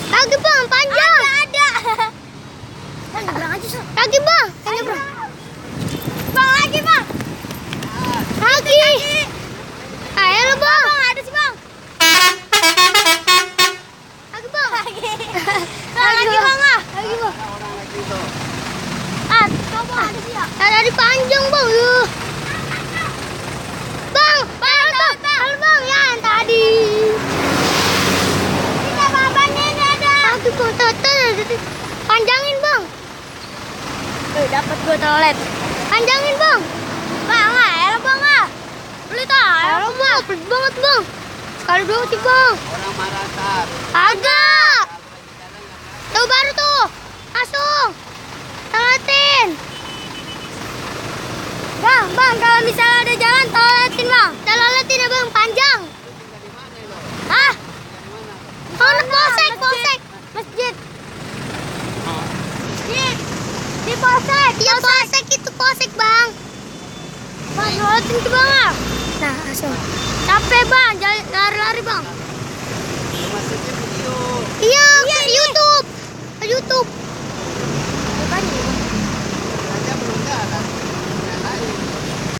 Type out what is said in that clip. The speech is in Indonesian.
Lagi bang, panjang. Ada. Nyebrang aja so. Lagi bang, nyebrang. Bang lagi bang. Lagi. Ayo lo bang. Bang ada sih bang. Lagi bang. Lagi bang ah. Lagi bang. Ah, coba ada sih ya. Tadi panjang bang. Bang, halo bang ya yang tadi. Tidak babanya ini ada. Lagi bang, panjangin bang. Dapat gua toilet. Panjangin bang. Bang ah, elah bang ah. Beli tau. Halo bang, pelit banget bang. Sekali doang sih bang. Orang Maratar. Agak. Tuh baru tuh. Langsung. Toiletin. Bang, kalau misalnya ada jalan toiletin bang. Toiletin ya bang, panjang. Hah? Oh, polsek. Masjid. Masjid. Di polsek. Iya polsek itu polsek bang. Bang, toiletin ke bang ah. Nah, langsung. Capek bang, lari-lari bang. Masuknya video. Iya,